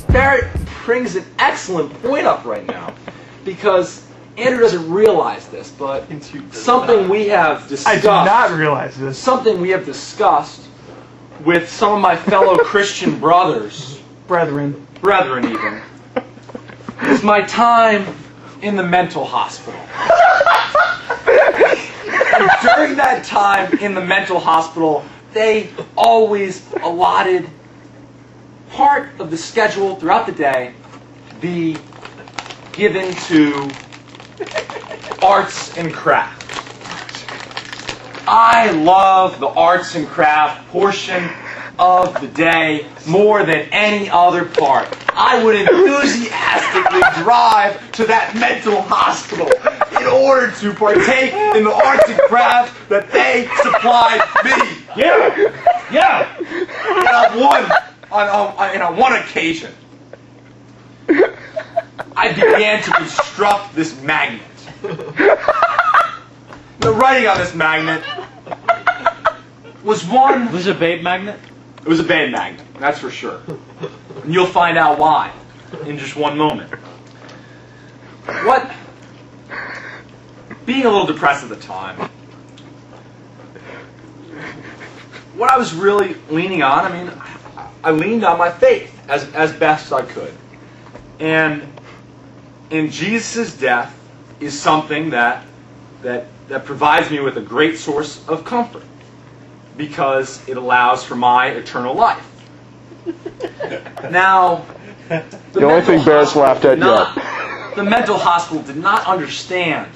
Barrett brings an excellent point up right now, because Andrew doesn't realize this, but something we have discussed. I do not realize this. Something we have discussed with some of my fellow Christian brothers, Brethren even, is my time in the mental hospital. And during that time in the mental hospital, they always allotted part of the schedule throughout the day be given to arts and crafts. I love the arts and craft portion of the day more than any other part. I would enthusiastically drive to that mental hospital in order to partake in the arts and crafts that they supplied me. Yeah. And on one occasion, I began to construct this magnet. The writing on this magnet was one... Was it a babe magnet? It was a babe magnet, that's for sure. And you'll find out why in just one moment. Being a little depressed at the time, what I was really leaning on, I leaned on my faith as best I could. And Jesus' death is something that provides me with a great source of comfort, because it allows for my eternal life. Now, the only thing Barrett's laughed at yet. The mental hospital did not understand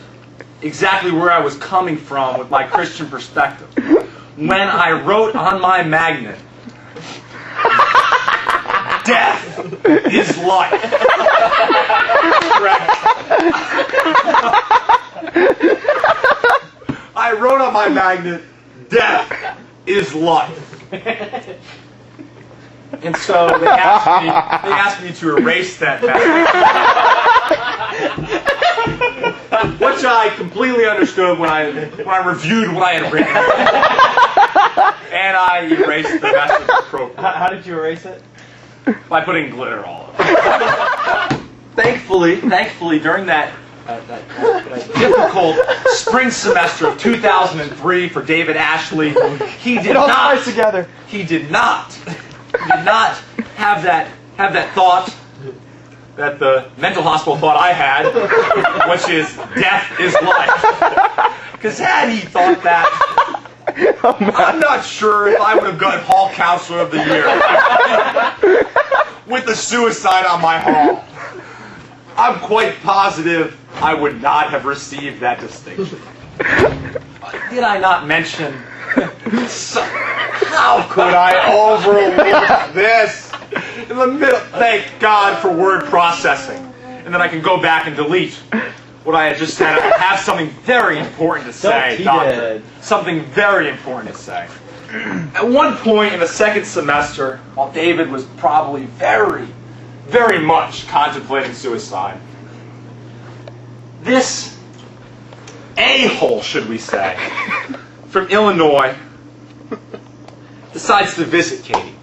exactly where I was coming from with my Christian perspective when I wrote on my magnet, "Death is life." Correct. I wrote on my magnet, "Death is life." And so they asked me to erase that magnet, which I completely understood when I reviewed what I had written, and I erased the message appropriately. How did you erase it? By putting glitter all over it. Thankfully, during that difficult spring semester of 2003 for David Ashley, he did not have that thought that the mental hospital thought I had, which is death is life. Because had he thought that, I'm not sure if I would have gotten Hall Counselor of the Year with the suicide on my hall. I'm quite positive I would not have received that distinction. Did I not mention? How could I overlook this? In the middle, thank God for word processing. And then I can go back and delete what I had just said. I have something very important to say, Doctor. Something very important to say. At one point in the second semester, while David was probably very, very much contemplating suicide, this a-hole, should we say, from Illinois, decides to visit Katie.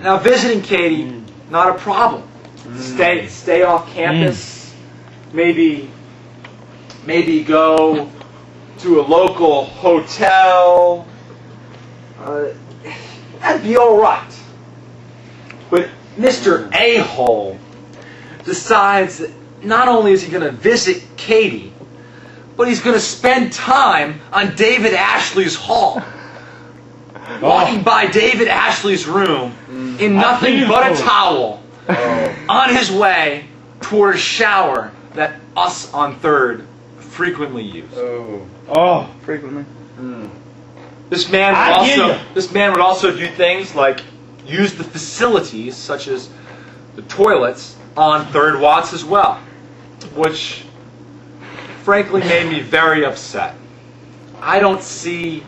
Now, visiting Katie, not a problem. Stay off campus. Maybe go to a local hotel. That'd be all right. But Mr. A-hole decides that not only is he going to visit Katie, but he's going to spend time on David Ashley's hall. Walking by David Ashley's room in nothing but a towel on his way toward a shower that us on Third frequently use. Frequently. This man would also do things like use the facilities, such as the toilets, on Third Watts as well, which frankly made me very upset. I don't see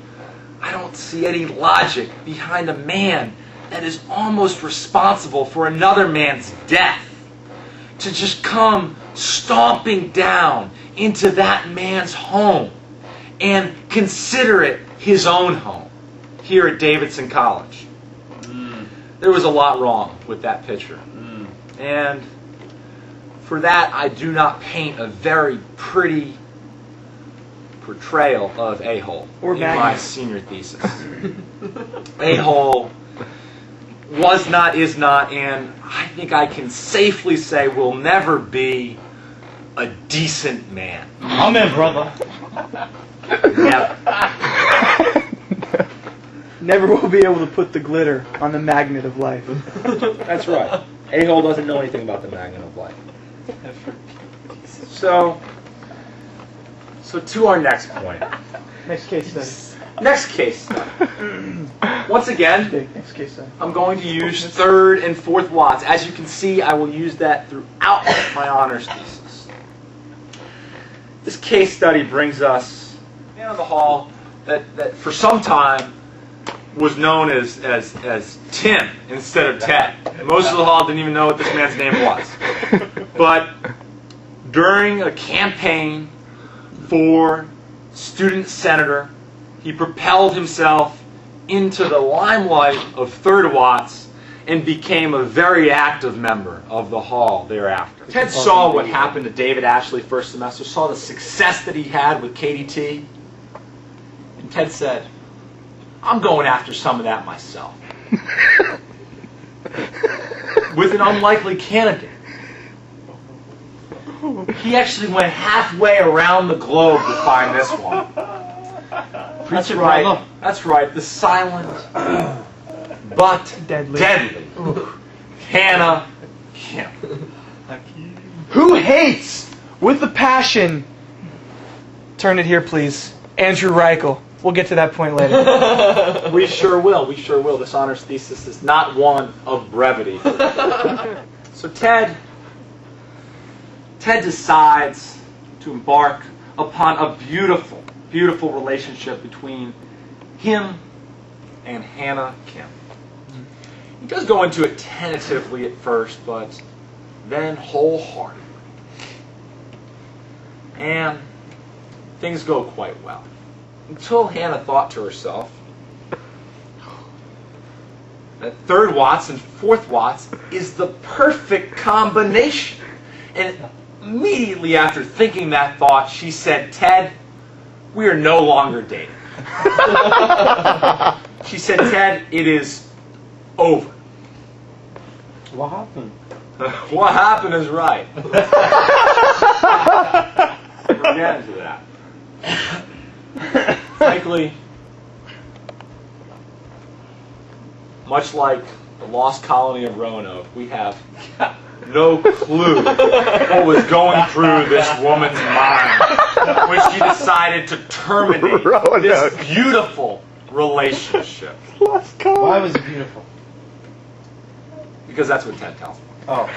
any logic behind a man that is almost responsible for another man's death to just come stomping down into that man's home and consider it his own home. here at Davidson College. There was a lot wrong with that picture. And for that, I do not paint a very pretty portrayal of a-hole in my senior thesis. A-hole was not, is not, and I think I can safely say will never be a decent man. Amen, brother. Never. Never will be able to put the glitter on the magnet of life. That's right. A-hole doesn't know anything about the magnet of life. So to our next point. Next case study. Next case study. Once again, Next case study. I'm going to use third and fourth watts. As you can see, I will use that throughout my honors thesis. This case study brings us down the hall that for some time was known as Tim instead of Ted. Most of the hall didn't even know what this man's name was. But during a campaign for student senator, he propelled himself into the limelight of third watts and became a very active member of the hall thereafter. Ted saw what happened to David Ashley first semester, saw the success that he had with KDT, and Ted said, I'm going after some of that myself. With an unlikely candidate. He actually went halfway around the globe to find this one. That's right. That's right. The silent but deadly Hannah Kim. Who hates with the passion? Turn it here, please. Andrew Reichel. We'll get to that point later. We sure will. We sure will. This honors thesis is not one of brevity. So Ted decides to embark upon a beautiful, beautiful relationship between him and Hannah Kim. He does go into it tentatively at first, but then wholeheartedly. And things go quite well. Until Hannah thought to herself that third watts and fourth watts is the perfect combination. And immediately after thinking that thought, she said, Ted, we are no longer dating. She said, Ted, it is over. What happened? What happened is right. We'll get into that. Frankly, much like the lost colony of Roanoke, we have no clue what was going through this woman's mind when she decided to terminate this beautiful relationship. Why was it beautiful? Because that's what Ted tells me. Oh.